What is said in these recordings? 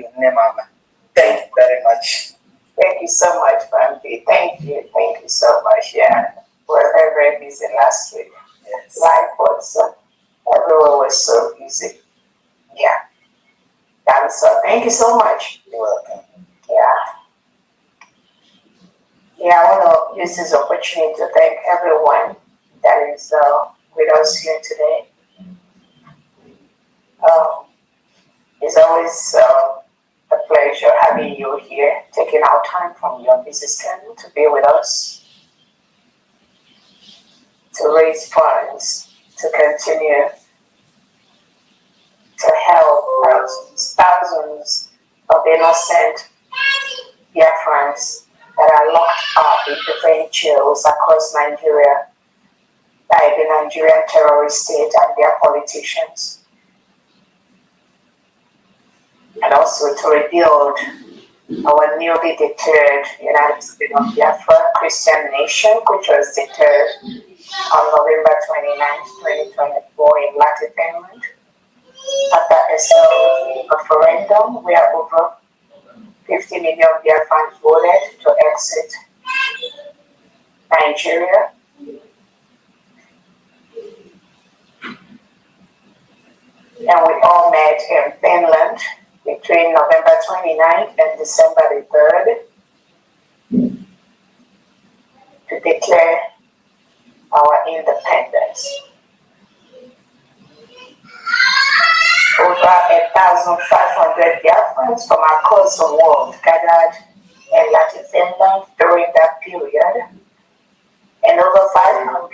you, Nemama. Thank you very much. Thank you so much, Bambi. Thank you so much. Yeah, we were very, very busy last week. Yes. Life was, everyone was so busy. Yeah. So thank you so much. You're welcome. Yeah. Yeah, I want to use this opportunity to thank everyone that is with us here today. It's always a pleasure having you here, taking our time from your busy schedule to be with us, to raise funds, to continue to help thousands of innocent Biafrans that are locked up in different jails across Nigeria by the Nigerian terrorist state and their politicians. And also to rebuild our newly declared United States of Biafra Christian nation, which was declared on November 29, 2024 in Latin Finland. After a civil referendum, where over 50 million Biafrans voted to exit Nigeria. And we all met in Finland between November 29th and December the 3rd to declare our independence. Over 1,500 Biafrans from across the world gathered in Latin Finland during that period, and over 500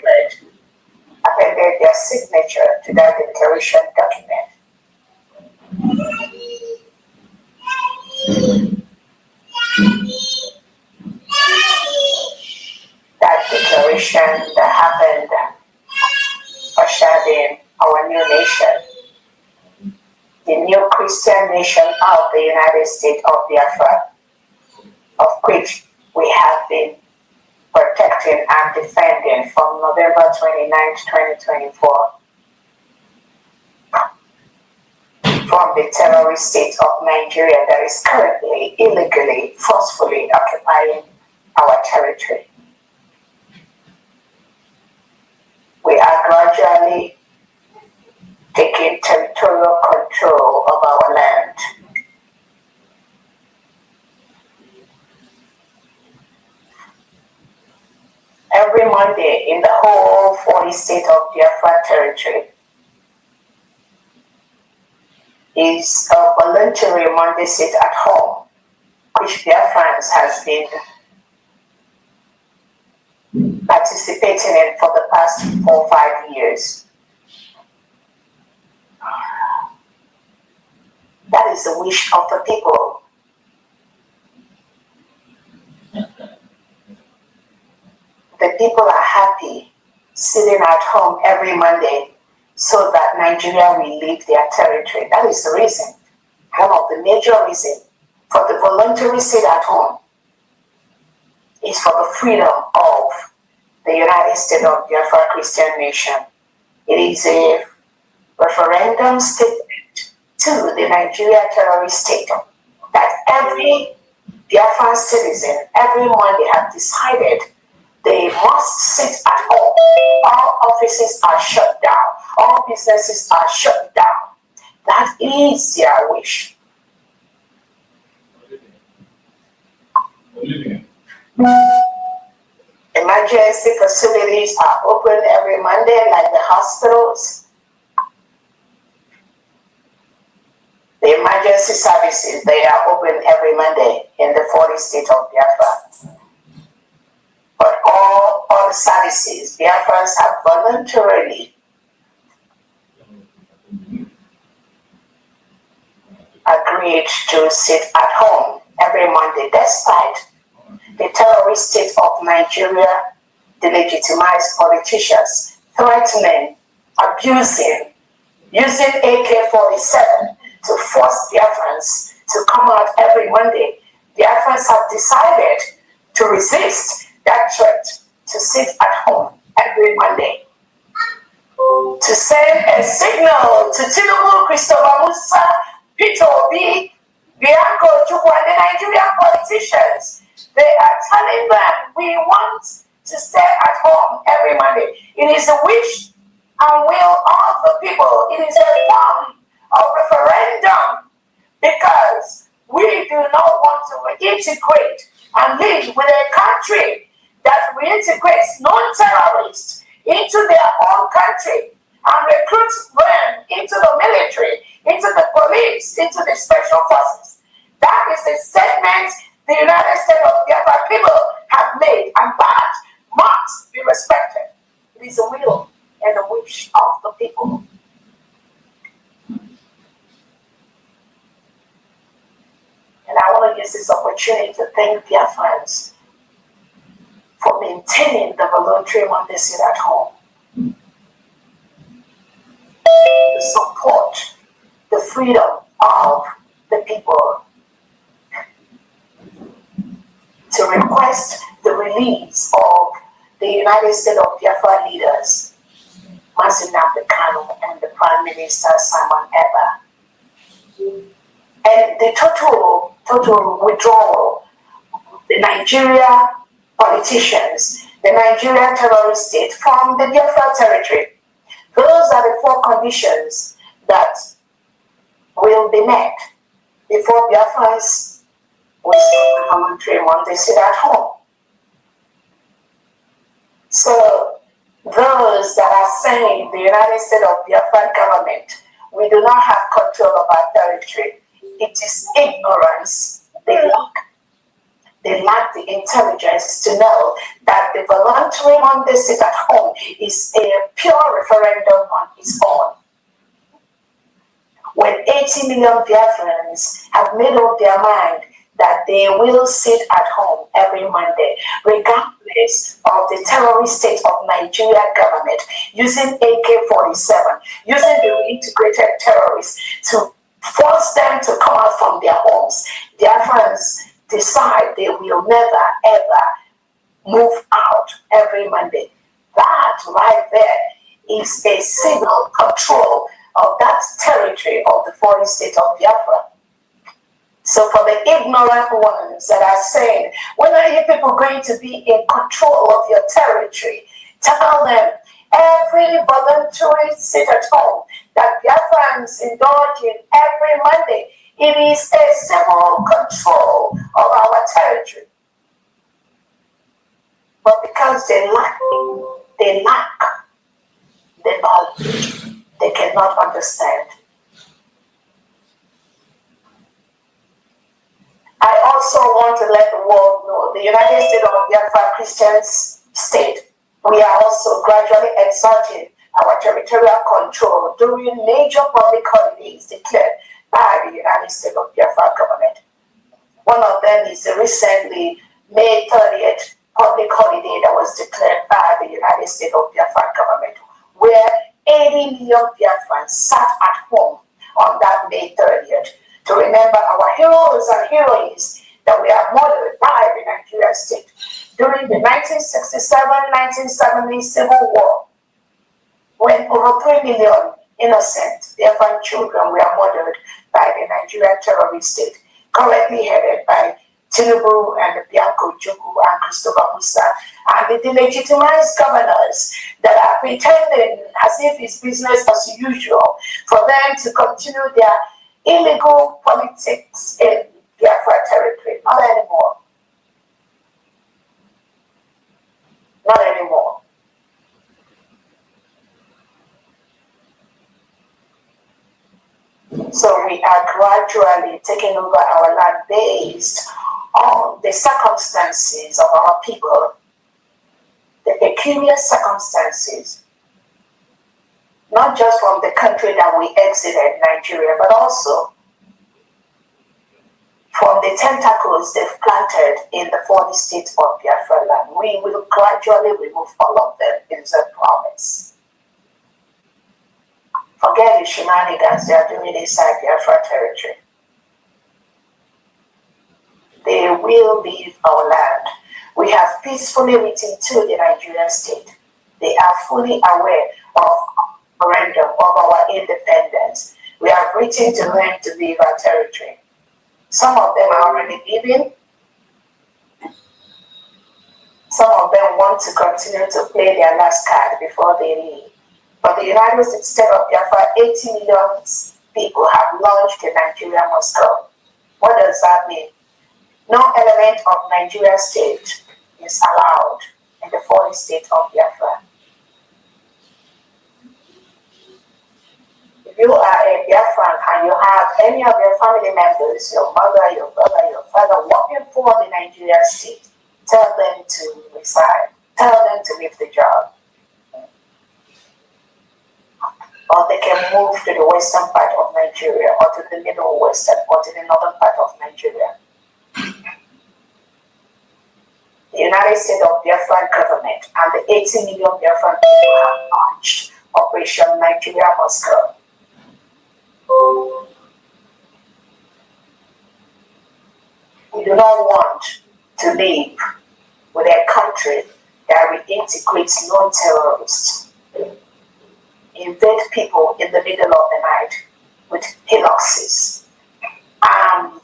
appended their signature to that declaration document. That declaration that happened ushered in our new nation, the new Christian nation of the United States of Biafra, of which we have been protecting and defending from November 29, 2024, from the terrorist state of Nigeria that is currently illegally, forcefully occupying our territory. We are gradually taking territorial control of our land. Every Monday in the whole 40 state of Biafra territory is a voluntary Monday sit at home, which Biafrans has been participating in for the past 4 or 5 years. That is the wish of the people. The people are happy sitting at home every Monday so that Nigeria will leave their territory. That is the reason, one of the major reasons for the voluntary sit at home is for the freedom of the United States of Biafra Christian nation. It is a referendum statement to the Nigeria terrorist state that every Biafran citizen every Monday have decided they must sit at home. All offices are shut down. All businesses are shut down. That is their wish. Emergency facilities are open every Monday, like the hospitals. The emergency services, they are open every Monday in the 40 state of Biafra. But all the services, Biafrans have voluntarily agreed to sit at home every Monday, despite the terrorist state of Nigeria, the legitimized politicians threatening, abusing, using AK-47 to force Biafrans to come out every Monday. Biafrans have decided to resist that threat, to sit at home every Monday, to send a signal to Tinubu, Christopher Musa, Peter Obi, Bianco Chukwu and the Nigerian politicians, they are telling them we want to stay at home every Monday. It is a wish and will of the people. It is a form of referendum because we do not want to integrate and live with a country that reintegrates non-terrorists into their own country and recruits them into the military, into the police, into the special forces. That is a statement the United States of Biafra people have made, and that must be respected. It is the will and the wish of the people. And I want to use this opportunity to thank Biafrans for maintaining the voluntary Monday sit at home, to support the freedom of the people, to request the release of the United States of Biafra leaders, Mazi Nnamdi Kanu and the Prime Minister Simon Ekpa, and the total withdrawal of the Nigeria politicians, the Nigerian terrorist state from the Biafra territory. Those are the 4 conditions that will be met before Biafrans will start the voluntary Monday sit at home. So those that are saying the United States of Biafra government, we do not have control of our territory, it is ignorance they lack. They lack the intelligence to know that the voluntary Monday sit at home is a pure referendum on its own. When 80 million Biafrans have made up their mind that they will sit at home every Monday, regardless of the terrorist state of Nigeria government, using AK-47, using the reintegrated terrorists to force them to come out from their homes, Biafrans decide they will never ever move out every Monday. That right there is a single control of that territory of the foreign state of Biafra. So for the ignorant ones that are saying, when are you people going to be in control of your territory? Tell them every voluntary sit at home that Biafrans indulge in every Monday, it is a civil control of our territory. But because they lack the knowledge, they cannot understand. I also want to let the world know the United States of Biafra Christian state, we are also gradually exerting our territorial control during major public holidays declared by the United States of Biafra government. One of them is the recently May 30th public holiday that was declared by the United States of Biafra government, where 80 million Biafrans sat at home on that May 30th to remember our heroes and heroines that we are murdered by the Nigerian state during the 1967-1970 Civil War, when over 3 million innocent Biafran children were murdered by the Nigerian terrorist state, currently headed by Tinubu and Bianco Chukwu and Christopher Musa, and the delegitimized governors that are pretending as if it's business as usual for them to continue their illegal politics in Biafra territory. Not anymore. Not anymore. So we are gradually taking over our land based on the circumstances of our people, the peculiar circumstances, not just from the country that we exited, Nigeria, but also from the tentacles they've planted in the 40 states of Biafra land. We will gradually remove all of them, is a promise. Forget the shenanigans they are doing inside Biafra territory. They will leave our land. We have peacefully written to the Nigerian state. They are fully aware of referendum of our independence. We have written to them to leave our territory. Some of them are already leaving. Some of them want to continue to play their last card before they leave. But the United States, instead of Biafra, 80 million people have launched the Nigeria must go. What does that mean? No element of Nigeria state is allowed in the foreign state of Biafra. If you are a Biafran and you have any of your family members, your mother, your brother, your father, working for the Nigeria state, tell them to resign. Tell them to leave the job. Or they can move to the western part of Nigeria, or to the middle western, or to the northern part of Nigeria. The United States of Biafran government and the 80 million Biafran people have launched Operation Nigeria Must Go. We do not want to live with a country that reintegrates non-terrorists, invade people in the middle of the night with hillocks, and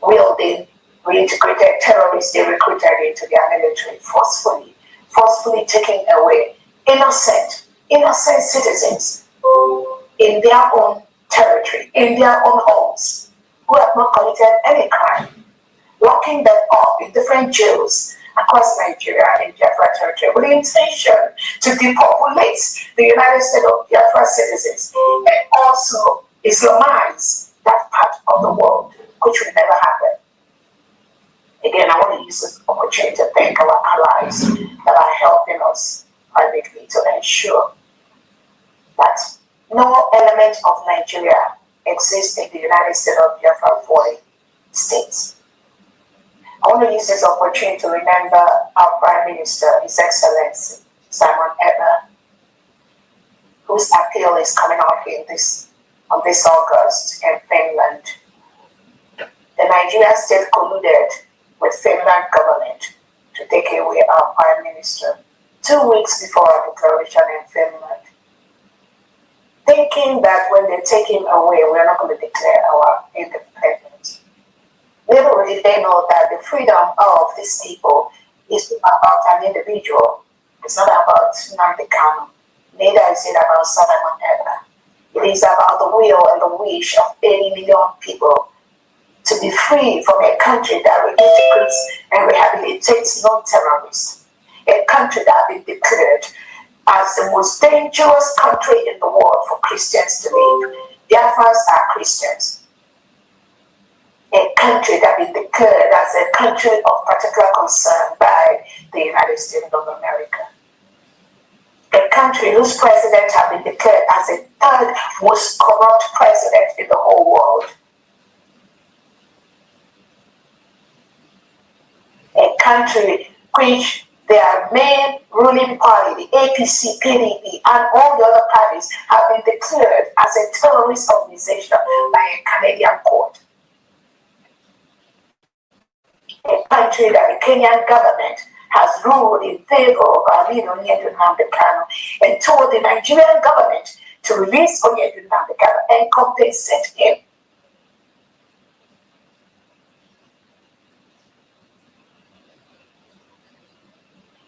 wielding reintegrated terrorists they recruited into their military forcefully taking away innocent citizens in their own territory, in their own homes, who have not committed any crime, locking them up in different jails across Nigeria and Biafra territory with the intention to depopulate the United States of Biafra citizens and also Islamize that part of the world, which will never happen. Again, I want to use this opportunity to thank our allies that are helping us privately to ensure that no element of Nigeria exists in the United States of Biafra 40 states. I want to use this opportunity to remember our Prime Minister, His Excellency Simon Eber, whose appeal is coming up on this August in Finland. The Nigerian state colluded with Finland government to take away our Prime Minister 2 weeks before our declaration in Finland, thinking that when they take him away, we're not going to declare our independence. Little did they know that the freedom of these people is about an individual. It's not about Nnamdi Kanu. Neither is it about Simon Eber. It is about the will and the wish of 80 million people to be free from a country that reintegrates and rehabilitates non-terrorists. A country that has been declared as the most dangerous country in the world for Christians to live. Biafrans are Christians. A country that has been declared as a country of particular concern by the United States of America. A country whose president has been declared as the third most corrupt president in the whole world. A country which their main ruling party, the APC, PDP, and all the other parties have been declared as a terrorist organization by a Canadian court. A country that the Kenyan government has ruled in favor of Alino Onyedun Nnamdi Kanu and told the Nigerian government to release Onyedun Nnamdi Kanu and compensate him.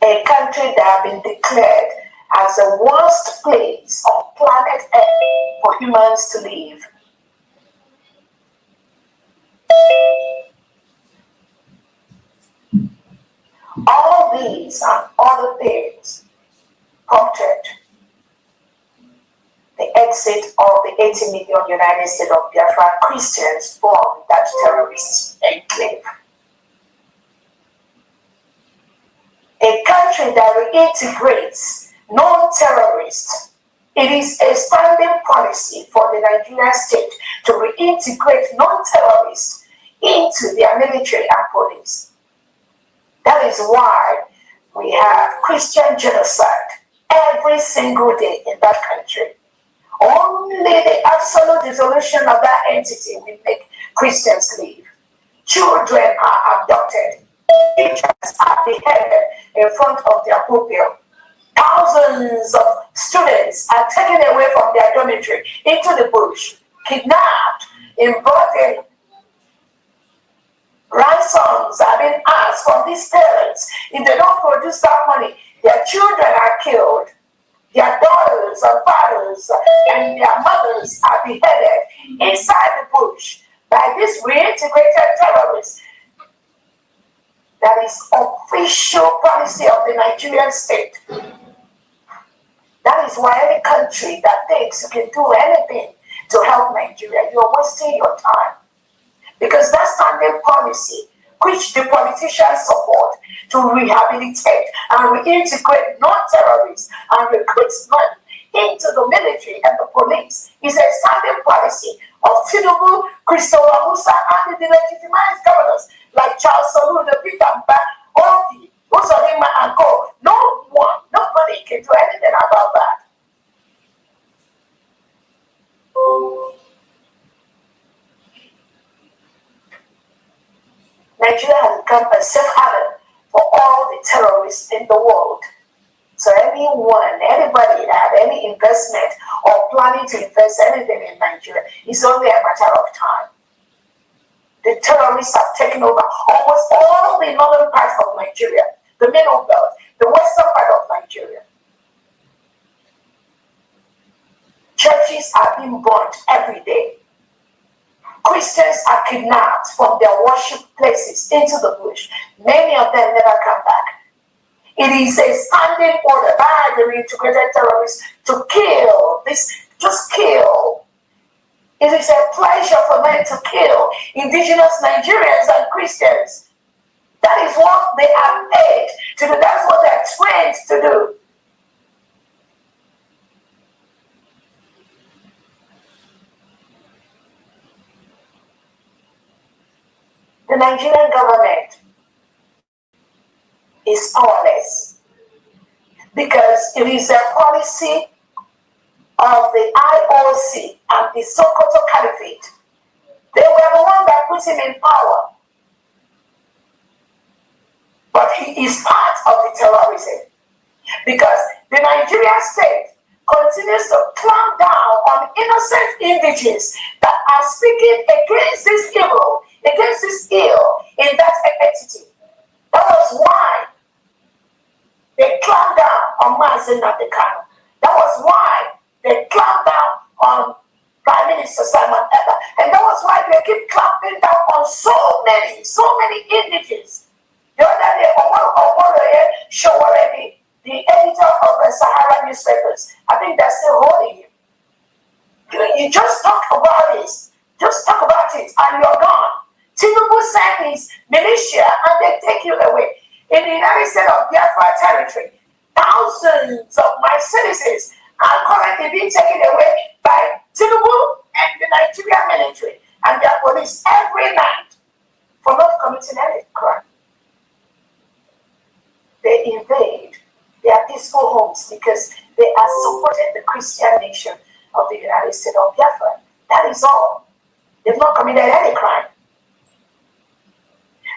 A country that has been declared as the worst place on planet Earth for humans to live. All these and other things prompted the exit of the 80 million United States of Biafra Christians from that terrorist enclave. A country that reintegrates non-terrorists. It is a standing policy for the Nigerian state to reintegrate non-terrorists into their military and police. That is why we have Christian genocide every single day in that country. Only the absolute dissolution of that entity will make Christians leave. Children are abducted. Teachers are beheaded in front of their pupil. Thousands of students are taken away from their dormitory into the bush, kidnapped, and brought in Ransoms are being asked from these parents. If they don't produce that money, their children are killed. Their daughters and fathers and their mothers are beheaded inside the bush by this reintegrated terrorists. That is official policy of the Nigerian state. That is why any country that thinks you can do anything to help Nigeria, you're wasting your time. Because that standing policy, which the politicians support to rehabilitate and reintegrate non-terrorists and recruitment into the military and the police, is a standing policy of Tinubu, Christopher Musa, and the legitimized governors like Charles Soludo, Peter Mba, Obi, Uzodinma, and Co. Nobody can do anything about that. Nigeria has become a safe haven for all the terrorists in the world. So anybody that have any investment or planning to invest anything in Nigeria, it's only a matter of time. The terrorists have taken over almost all the northern parts of Nigeria, the middle belt, the western part of Nigeria. Churches are being burnt every day. Christians are kidnapped from their worship places into the bush. Many of them never come back. It is a standing order by the reintegrated terrorists to kill, just kill. It is a pleasure for them to kill indigenous Nigerians and Christians. That is what they are paid to do. That's what they're trained to do. The Nigerian government is powerless because it is a policy of the IOC and the Sokoto Caliphate. They were the one that put him in power. But he is part of the terrorism because the Nigerian state continues to clamp down on innocent indigenous that are speaking against this evil, against this ill in that entity. That was why they clamped down on Mazen Nandekano. That was why they clamped down on Prime Minister Simon Eba. And that was why they keep clamping down on so many indigenous. The other day, Omoloye Showoredi, the editor of the Sahara newspapers, I think they're still holding him. You just talk about this, just talk about it, and you're gone. Tinubu sent his militia and they take you away. In the United States of Biafra territory, thousands of my citizens are currently being taken away by Tinubu and the Nigerian military and their police every night for not committing any crime. They invade their peaceful homes because they are supporting the Christian nation of the United States of Biafra. That is all. They've not committed any crime.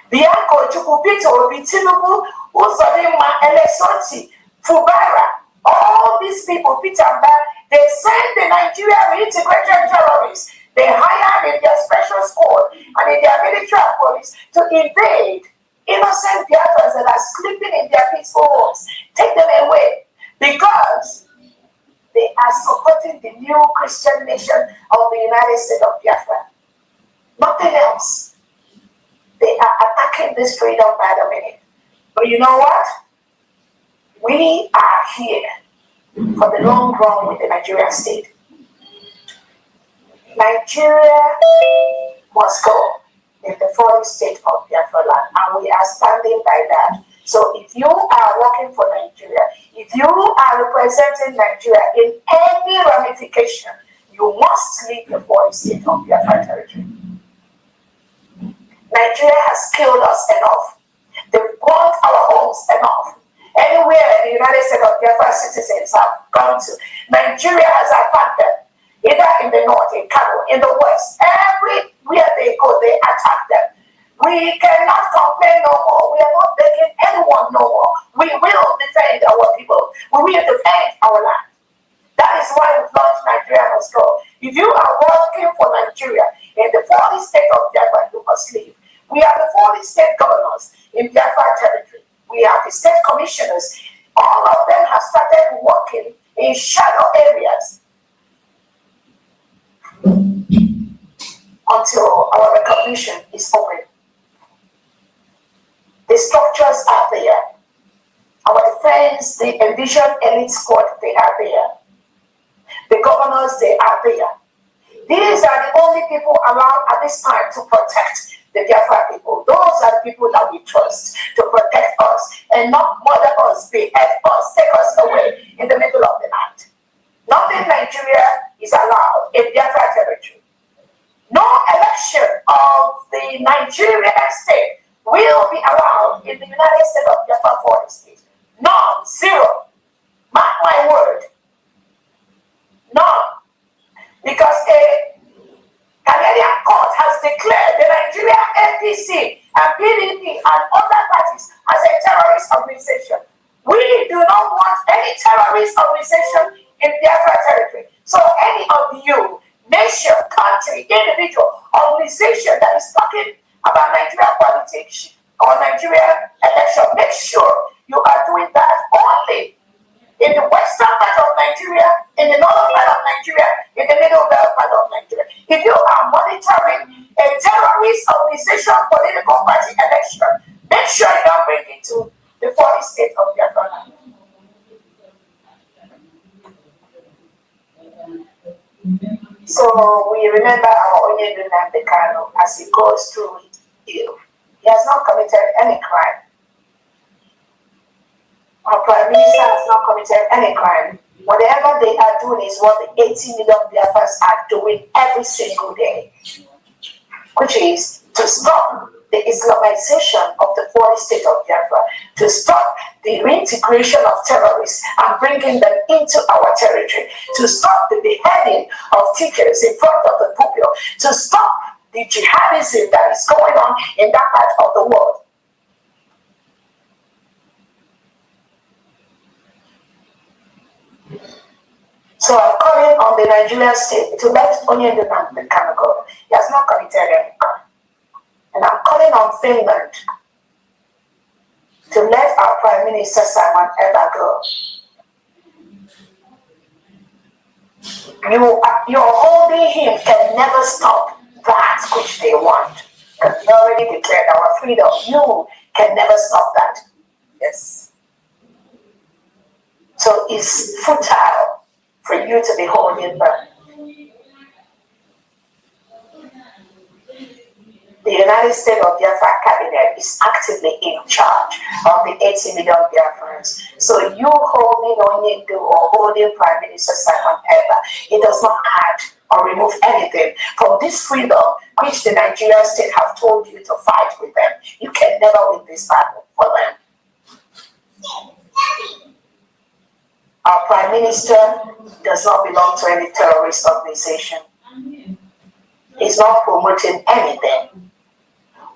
Bianco, Chukupito, Obi, Tinubu, Uzodinma, Elesoti, Fubara, all these people, Peter Mba, they send the Nigerian reintegrated terrorists. They hired in their special squad and in their military police to invade innocent Biafrans that are sleeping in their peaceful homes. Take them away because they are supporting the new Christian nation of the United States of Biafra. Nothing else. They are attacking this freedom by the minute. But you know what? We are here for the long run with the Nigerian state. Nigeria must go in the foreign state of Biafra land, and we are standing by that. So if you are working for Nigeria, if you are representing Nigeria in any ramification, you must leave the foreign state of Biafra territory. Nigeria has killed us enough. They've burnt our homes enough. Anywhere the United States of Biafra citizens have gone to, Nigeria has attacked them. Either in the north, in Kano, in the west, everywhere they go, they attack them. We cannot complain no more. We are not begging anyone no more. We will defend our people. We will defend our land. That is why we launched Nigeria Must Go. If you are working for Nigeria in the foreign state of Biafra, you must leave. We are the 40 state governors in Biafra territory. We are the state commissioners. All of them have started working in shadow areas until our recognition is open. The structures are there. Our defense, the envisioned elite squad, they are there. The governors, they are there. These are the only people allowed at this time to protect the Biafra people. Those are the people that we trust to protect us and not murder us, behead us, take us away in the middle of the night. Nothing Nigeria is allowed in Biafra territory. No election of the Nigerian state will be allowed in the United States of Biafra 40 states. None, zero. Mark my word. None. Because a Canadian court has declared the Nigeria APC and PDP and other parties as a terrorist organization. We do not want any terrorist organization in Biafra territory. So any of you, nation, country, individual, organization that is talking about Nigeria politics or Nigeria election, make sure you are doing that only in the western part of Nigeria, in the northern part of Nigeria, in the middle part of Nigeria. If you are monitoring a terrorist organization political party election, make sure you don't bring it to the 40 states of Biafra. So we remember our Onyedu Nnamdi as he goes through it. He has not committed any crime. Our Prime Minister has not committed any crime. Whatever they are doing is what the 80 million Biafrans are doing every single day, which is to stop the Islamization of the 40 state of Biafra, to stop the reintegration of terrorists and bringing them into our territory, to stop the beheading of teachers in front of the pupil, to stop the jihadism that is going on in that part of the world. So I'm calling on the Nigerian state to let Onyedu Nnamdi Kanu go. He has not committed any crime. And I'm calling on Finland to let our Prime Minister Simon Eba go. You're holding him can never stop that which they want. Because we already declared our freedom. You can never stop that. Yes. So it's futile for you to be holding back. The United States of Biafra cabinet is actively in charge of the 80 million Biafrans. So you holding Onyedu or holding Prime Minister Simon Eba, it does not add or remove anything from this freedom which the Nigerian state have told you to fight with them. You can never win this battle for them. Our Prime Minister does not belong to any terrorist organization. He's not promoting anything.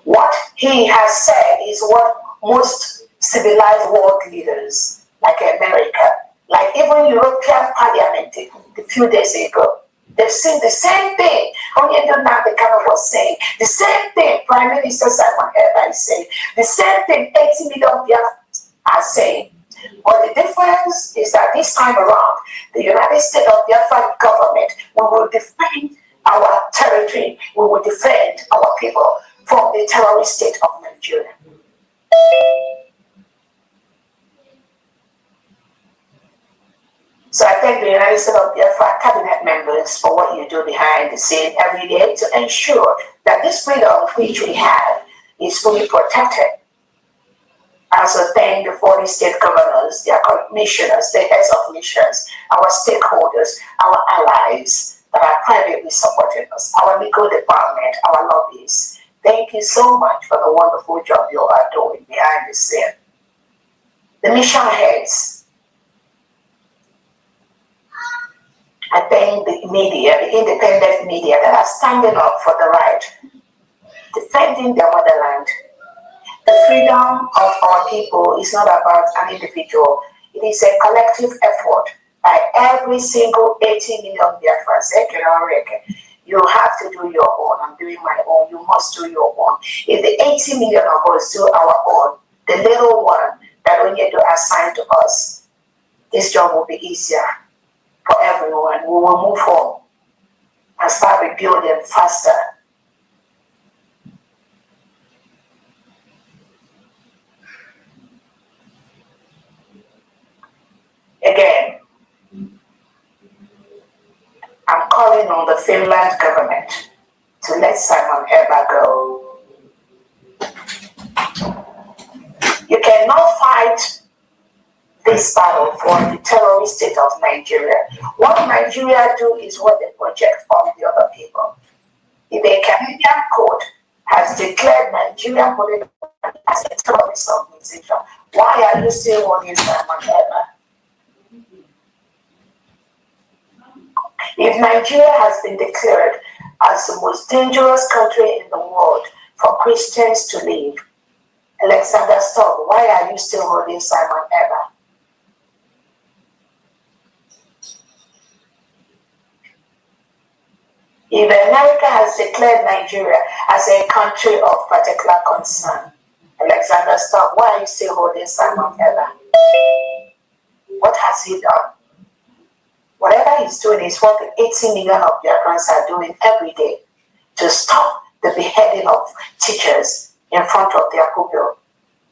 What he has said is what most civilized world leaders, like America, like even European Parliament a few days ago, they've seen the same thing Onyedu Nnamdi Kanu was saying, the same thing Prime Minister Simon Eba is saying, the same thing 80 million Biafrans are saying. But the difference is that this time around, the United States of Biafra government, we will defend our territory, we will defend our people from the terrorist state of Nigeria. So I thank the United States of Biafra cabinet members for what you do behind the scene every day to ensure that this freedom which we have is fully protected. I also thank the 40 state governors, their commissioners, the heads of missions, our stakeholders, our allies that are privately supporting us, our legal department, our lobbyists. Thank you so much for the wonderful job you are doing behind the scene. The mission heads, I thank the media, the independent media that are standing up for the right, defending their motherland. The freedom of our people is not about an individual. It is a collective effort by every single 80 million Biafrans. You have to do your own. I'm doing my own. You must do your own. If the 80 million of us do our own, the little one that we need to assign to us, this job will be easier for everyone. We will move home and start rebuilding faster. Again, I'm calling on the Finland government to let Simon Eber go. You cannot fight this battle for the terrorist state of Nigeria. What Nigeria do is what they project on the other people. If a Canadian court has declared Nigeria as a terrorist organization, why are you still holding Simon Eber? If Nigeria has been declared as the most dangerous country in the world for Christians to live, Alexander Stubb, why are you still holding Simon Eber? If America has declared Nigeria as a country of particular concern, Alexander Stubb, why are you still holding Simon Eber? What has he done? Whatever he's doing is what the 80 million of Biafrans are doing every day to stop the beheading of teachers in front of their pupil,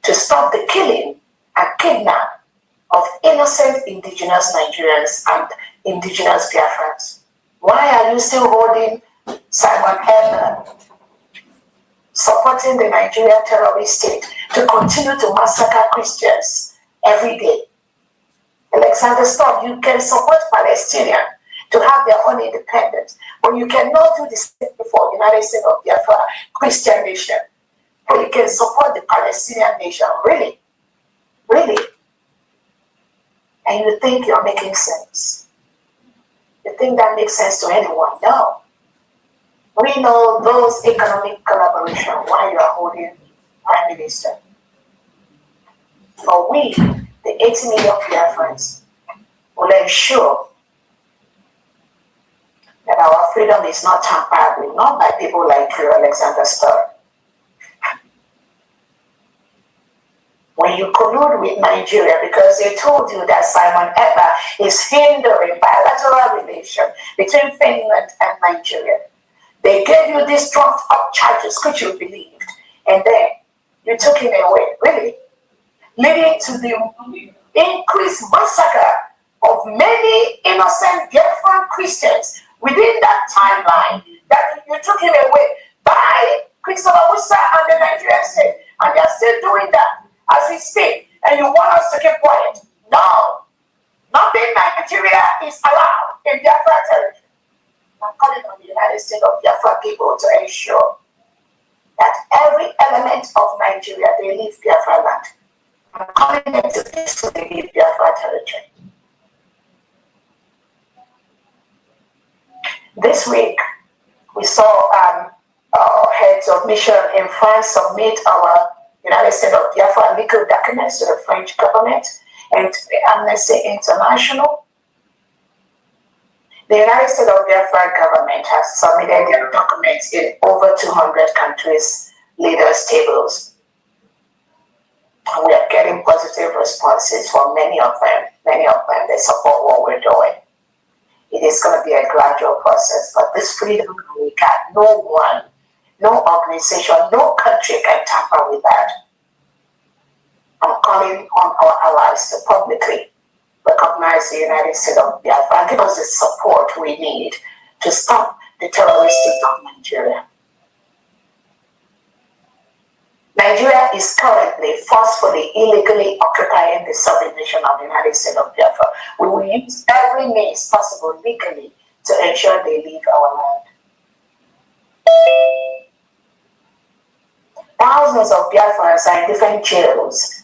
to stop the killing and kidnap of innocent indigenous Nigerians and indigenous Biafrans. Why are you still holding Simon Eber, supporting the Nigerian terrorist state to continue to massacre Christians every day? Alexander Stubb, you can support Palestinians to have their own independence, but you cannot do the same for the United States of Biafra Christian nation. But you can support the Palestinian nation, really? Really? And you think you're making sense? You think that makes sense to anyone? No. We know those economic collaboration while you are holding Prime Minister. But we, the 80 million Biafrans, will ensure that our freedom is not tampered with, not by people like you, Alexander Stubb. When you collude with Nigeria, because they told you that Simon Eber is hindering bilateral relations between Finland and Nigeria, they gave you these trumped up charges, which you believed, and then you took him away, really, leading to the increased massacre of many innocent Biafran Christians within that timeline that you took him away by Christopher Musa and the Nigerian state, and they are still doing that as we speak, and you want us to keep quiet. No, nothing Nigeria is allowed in Biafra territory. I'm calling on the United States of Biafra people to ensure that every element of Nigeria, they leave Biafra land. I'm calling them to peacefully leave Biafra territory. This week, we saw heads of mission in France submit our United States of Biafra legal documents to the French government and to the Amnesty International. The United States of Biafra government has submitted their documents in over 200 countries' leaders' tables. And we are getting positive responses from many of them. Many of them, they support what we're doing. It is going to be a gradual process, but this freedom we got, no one, no organization, no country can tamper with that. I'm calling on our allies to publicly recognize the United States of Biafra and give us the support we need to stop the terrorist state of Nigeria. Nigeria is currently forcefully, illegally occupying the sovereign nation of the United States of Biafra. We will use every means possible legally to ensure they leave our land. Thousands of Biafrans are in different jails,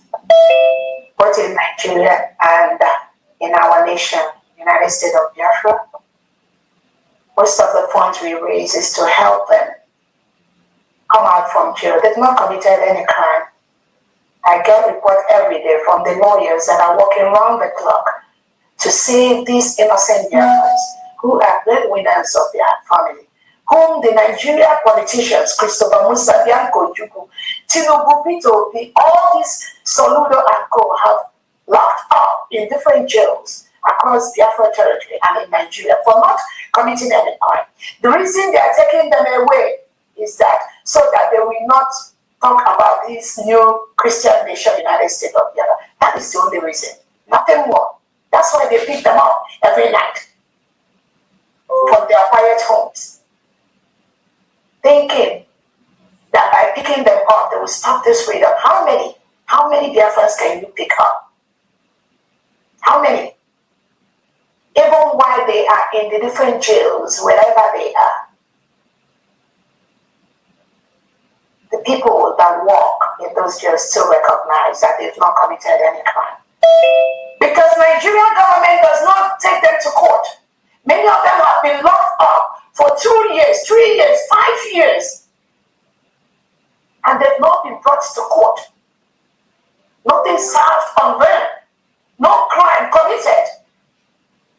both in Nigeria and in our nation, United States of Biafra. Most of the funds we raise is to help them come out from jail. They've not committed any crime. I get reports every day from the lawyers that are working around the clock to save these innocent Biafrans who are breadwinners of their family, whom the Nigerian politicians, Christopher Musa, Bianco Juku, Tinubu, Peter Obi, all these Soludo and co have locked up in different jails across Biafra territory and in Nigeria for not committing any crime. The reason they are taking them away is that so that they will not talk about this new Christian nation, United States of Biafra. That is the only reason. Nothing more. That's why they pick them up every night from their quiet homes, thinking that by picking them up, they will stop this freedom. How many Biafrans can you pick up? How many? Even while they are in the different jails, wherever they are, the people that work in those jails still recognize that they've not committed any crime. Because Nigerian government does not take them to court. Many of them have been locked up for 2 years, 3 years, 5 years, and they've not been brought to court. Nothing served on them. No crime committed.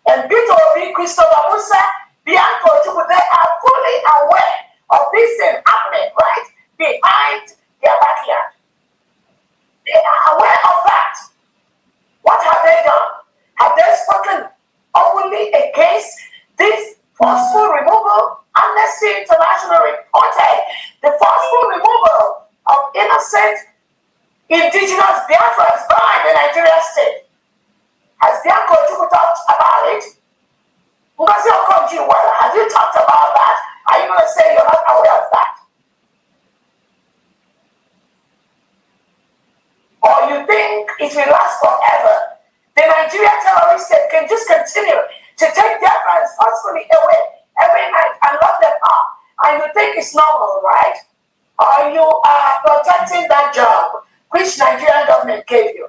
And Peter Obi, Christopher Musa, Bianco Jubu, they are fully aware of this thing happening right behind their backyard. They are aware of that. What have they done? Have they spoken openly against this forceful removal? Amnesty International reported the forceful removal of innocent indigenous Biafrans by the Nigerian state. Has Bianco Jubu talked about it? Have you talked about that? Are you going to say you're not aware of that? Or you think it will last forever? The Nigerian terrorist state can just continue to take their friends forcefully away every night and lock them up. And you think it's normal, right? Or you are protecting that job which Nigerian government gave you.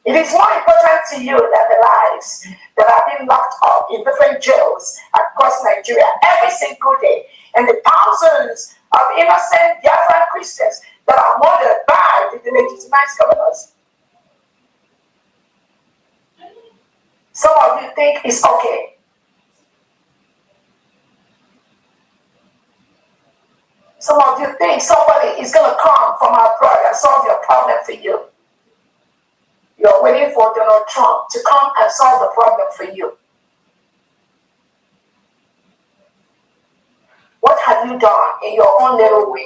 It is more important to you than the lives that are being locked up in different jails across Nigeria every single day, and the thousands of innocent Biafran Christians that are murdered by the legitimate governors. Some of you think it's okay. Some of you think somebody is going to come from abroad and solve your problem for you. You're waiting for Donald Trump to come and solve the problem for you. What have you done in your own little way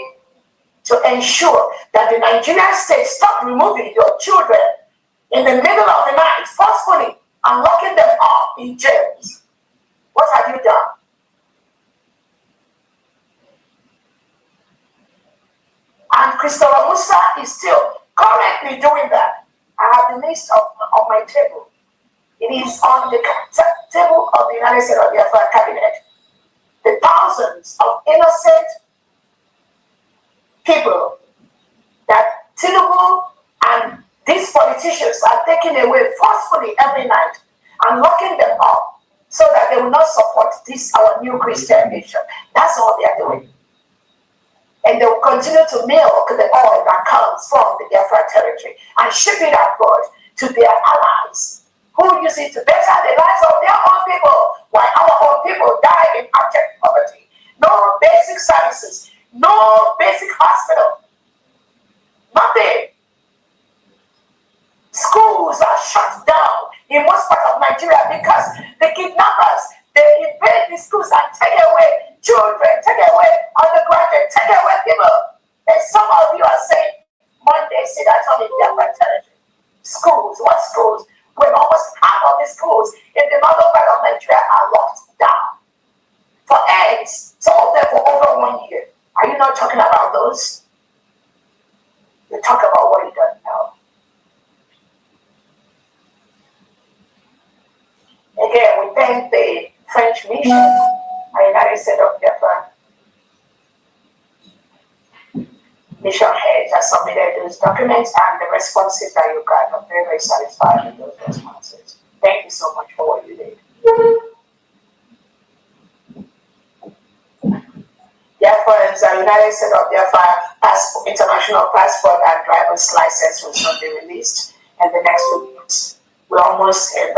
to ensure that the Nigerian state stop removing your children in the middle of the night forcefully and locking them up in jails? What have you done? And Christopher Musa is still currently doing that. I have the list on my table. It is on the table of the United States of Biafra cabinet. The thousands of innocent people that Tinubu and these politicians are taking away forcefully every night and locking them up so that they will not support this, our new Christian nation. That's all they are doing. And they will continue to milk the oil that comes from the Biafra territory and ship it abroad to their allies, who use it to better the lives of their own people, while our own people die in abject poverty. No basic services, no basic hospital, nothing. Schools are shut down in most parts of Nigeria because the kidnappers, they invade the schools and take away children, take away undergraduates, take away people. And some of you are saying, Monday, see that on the Biafra territory. Schools, what schools? When almost half of the schools in the northern part of Nigeria are locked down. For eggs, some of them for over 1 year. Are you not talking about those? You talk about what you don't know. Again, we thank the French mission and United States of Biafra mission heads that submitted those documents, and the responses that you got. I'm very, very satisfied with those responses. Thank you so much for what you did. Biafrans, the United States of Biafra international passport and driver's license will soon be released in the next 2 weeks. We're almost in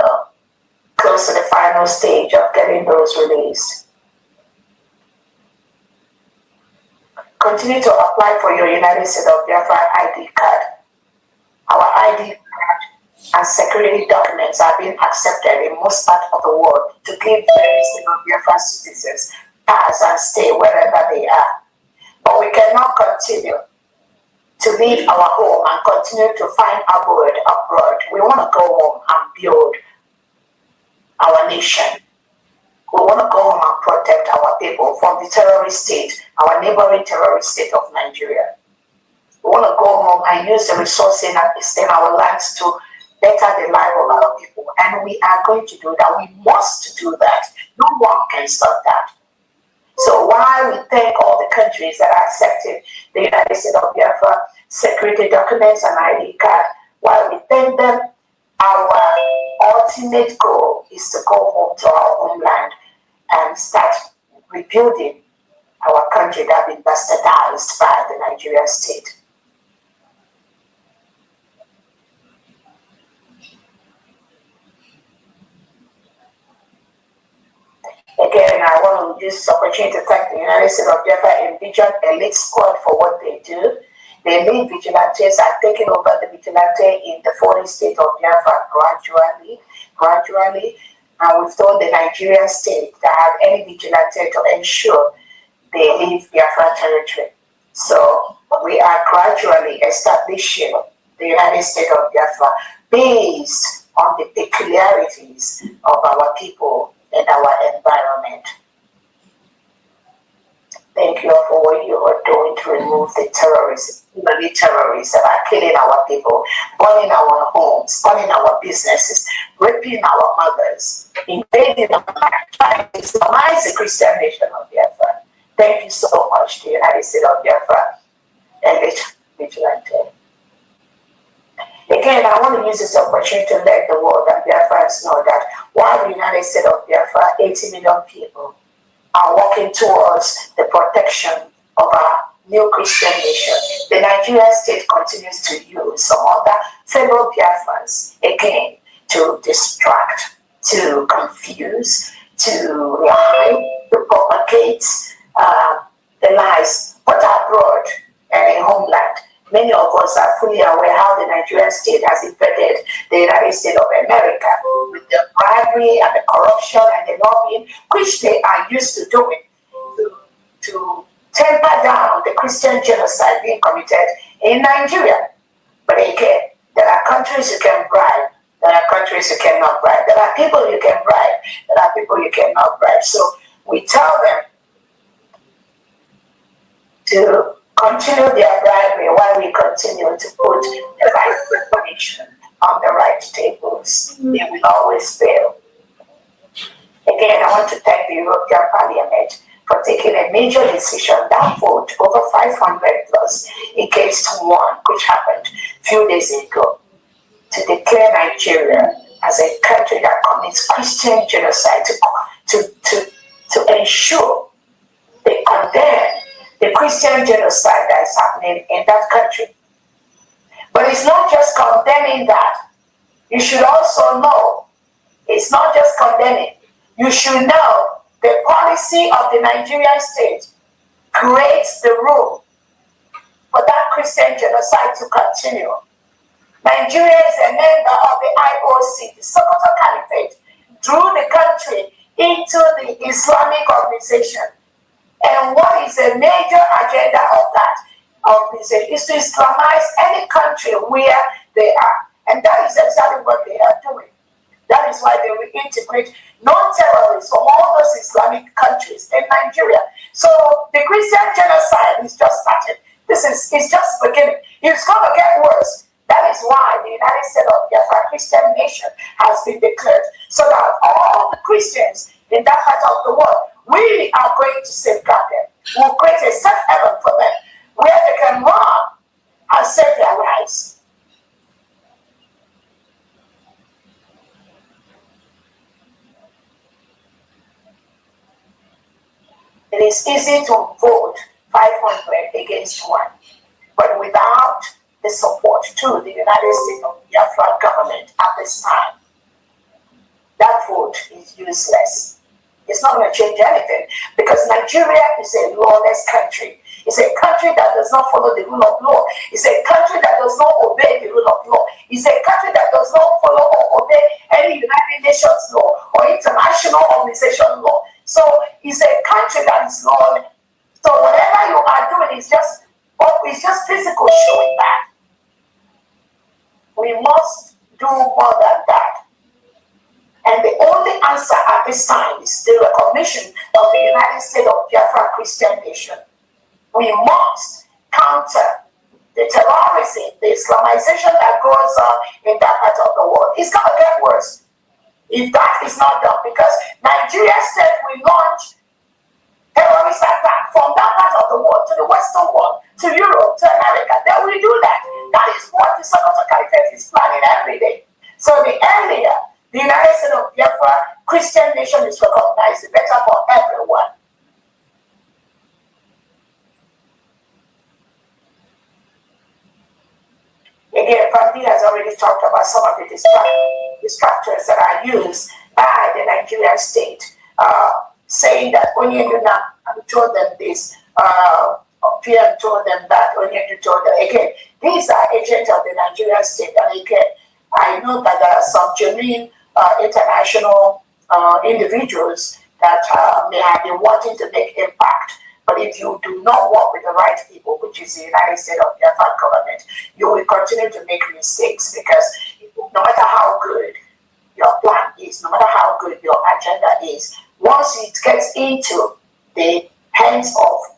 close to the final stage of getting those released. continue to apply for your United States of Biafra ID card. Our ID card and security documents are being accepted in most parts of the world to give United States of Biafra citizens pass and stay wherever they are. But we cannot continue to leave our home and continue to find abode abroad. We want to go home and build our nation. We want to go home and protect our people from the terrorist state, our neighboring terrorist state of Nigeria. We want to go home and use the resources in our lands to better the life of our people. And we are going to do that. We must do that. No one can stop that. So while we thank all the countries that accepted the United States of Biafra security documents and ID card, while we thank them, our ultimate goal is to go home to our homeland and start rebuilding our country that has been bastardized by the Nigerian state. Again, I want to use this opportunity to thank the United States of Biafra Indigenous Elite Squad for what they do. The elite vigilantes are taking over the vigilante in the 40 state of Biafra gradually. And we've told the Nigerian state that have any vigilante to ensure they leave Biafra territory. So we are gradually establishing the United States of Biafra based on the peculiarities of our people and our environment. Thank you all for what you are doing to remove the terrorists that are killing our people, burning our homes, burning our businesses, raping our mothers, invading our land, trying to Islamize the Christian nation of Biafra. Thank you so much to the United States of Biafra and its vigilante. Again, I want to use this opportunity to let the world and Biafrans know that while the United States of Biafra, 80 million people, are working towards the protection of our new Christian nation, the Nigerian state continues to use some other fellow Biafrans, again, to distract, to confuse, to lie, to propagate the lies, but abroad and in homeland. Many of us are fully aware how the Nigerian state has invaded the United States of America with the bribery and the corruption and the lobbying, which they are used to doing to temper down the Christian genocide being committed in Nigeria. But again, there are countries you can bribe, there are countries you cannot bribe, there are people you can bribe, there are people you cannot bribe. So we tell them to continue their bribery while we continue to put the right information on the right tables. They will always fail. Again, I want to thank the European Parliament for taking a major decision, that vote over 500 plus against one, which happened a few days ago, to declare Nigeria as a country that commits Christian genocide, to ensure they condemn the Christian genocide that is happening in that country. But it's not just condemning that. You should also know, it's not just condemning. You should know the policy of the Nigerian state creates the room for that Christian genocide to continue. Nigeria is a member of the IOC, the Sokoto Caliphate, drew the country into the Islamic organization. And what is a major agenda of that organization is to Islamize any country where they are. And that is exactly what they are doing. That is why they will integrate non-terrorists from all those Islamic countries in Nigeria. So the Christian genocide is just started. It's just beginning. It's going to get worse. That is why the United States of Biafra Christian nation has been declared, so that all the Christians in that part of the world, we are going to safeguard them. We'll create a safe haven for them where they can run and save their lives. It is easy to vote 500 against one, but without the support to the United States of Biafra government at this time, that vote is useless. It's not going to change anything because Nigeria is a lawless country. It's a country that does not follow the rule of law. It's a country that does not obey the rule of law. It's a country that does not follow or obey any United Nations law or international organization law. So it's a country that is lawless. So whatever you are doing is just physical showing that. We must do more than that. And the only answer at this time is the recognition of the United States of Biafra Christian nation. We must counter the terrorism, the Islamization that goes on in that part of the world. It's going to get worse if that is not done, because Nigeria said we launch terrorist attack from that part of the world to the Western world, to Europe, to America. Then we do that. That is what the Sokoto Caliphate is planning every day. So the earlier the United States of Biafra Christian nation is recognized, the better for everyone. Again, Fandi has already talked about some of the distractors that are used by the Nigerian state, saying that Onyeduna told them this, PM told them that, Onyedu told them. Again, these are agents of the Nigerian state. And again, I know that there are some genuine international individuals that may have been wanting to make impact. But if you do not work with the right people, which is the United States of Biafra government, you will continue to make mistakes, because no matter how good your plan is, no matter how good your agenda is, once it gets into the hands of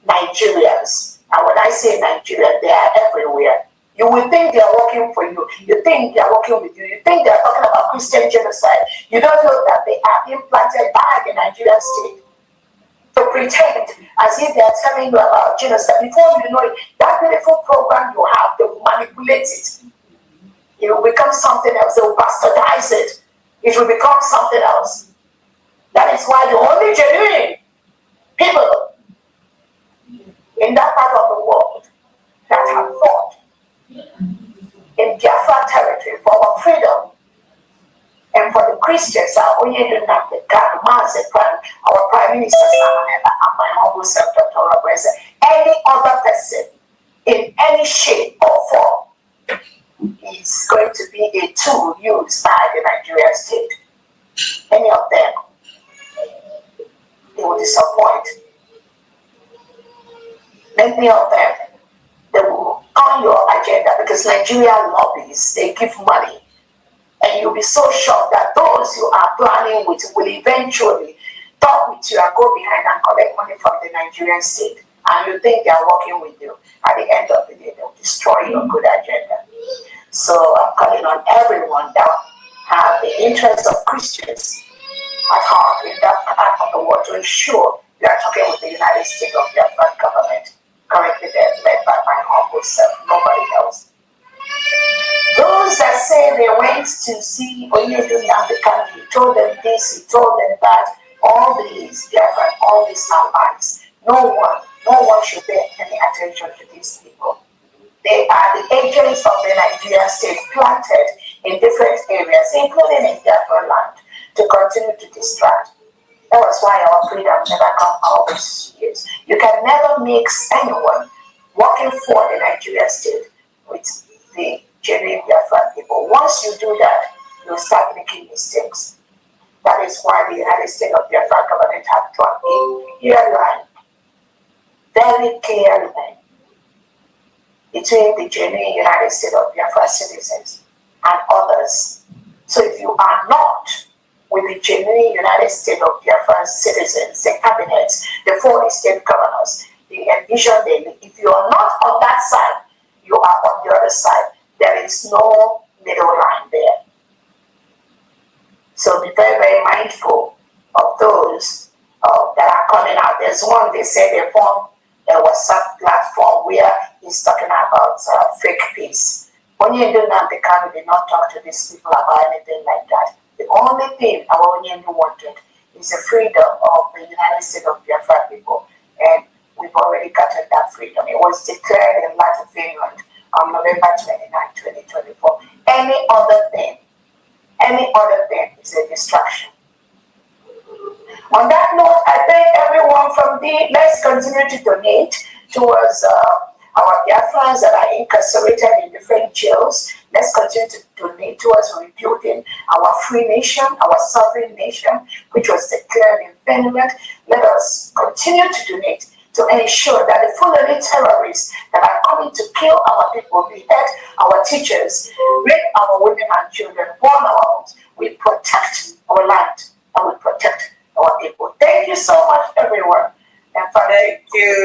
Nigerians, and when I say Nigerians, they are everywhere. You will think they are working for you. You think they are working with you. You think they are talking about Christian genocide. You don't know that they are implanted by the Nigerian state to pretend as if they are telling you about genocide. Before you know it, that beautiful program you have, they will manipulate it. It will become something else. They will bastardize it. It will become something else. That is why the only genuine people in that part of the world that have fought in Biafra territory for our freedom and for the Christians are Oyedunam, the God, Mazepan, our Prime Minister, and my humble self, Dr. Orabueze. Any other person in any shape or form is going to be a tool used by the Nigerian state. Any of them, they will disappoint. Many of them, they will on your agenda, because Nigerian lobbies, they give money. And you'll be so shocked that those you are planning with will eventually talk with you and go behind and collect money from the Nigerian state. And you think they are working with you. At the end of the day, they'll destroy your good agenda. So I'm calling on everyone that have the interests of Christians at heart in that part of the world to ensure you are talking with the United States of Biafra government. Currently led by my humble self, nobody else. Those that say they went to see Oyedunam the country, he told them this, he told them that, all these Biafra, all these allies, no one should pay any attention to these people. They are the agents of the Nigerian state planted in different areas, including in Biafra land, to continue to distract. That was why our freedom never come all these years. You can never mix anyone working for the Nigerian state with the genuine Biafra people. Once you do that, you'll start making mistakes. That is why the United States of Biafra government have drawn a clear line, very clear line, between the genuine United States of Biafra citizens and others. So if you are not with the genuine United States of Biafra citizens, the cabinets, the 4 state governors, the envision daily, if you are not on that side, you are on the other side. There is no middle line there. So be very, very mindful of those that are coming out. There's one, they say they formed a WhatsApp platform where he's talking about fake peace. Onyedunam the Kanu did not talk to these people about anything like that. The only thing our Onyendu wanted is the freedom of the United States of Biafra people. And we've already gotten that freedom. It was declared in Latin Finland on November 29, 2024. Any other thing is a distraction. On that note, I thank everyone from let's continue to donate. towards our Biafrans that are incarcerated in different jails. Let's continue to donate towards rebuilding our free nation, our sovereign nation, which was declared independent. Let us continue to donate to ensure that the Fulani terrorists that are coming to kill our people, behead our teachers, rape our women and children, burn our homes, we protect our land and we protect our people. Thank you so much, everyone. And Thank you.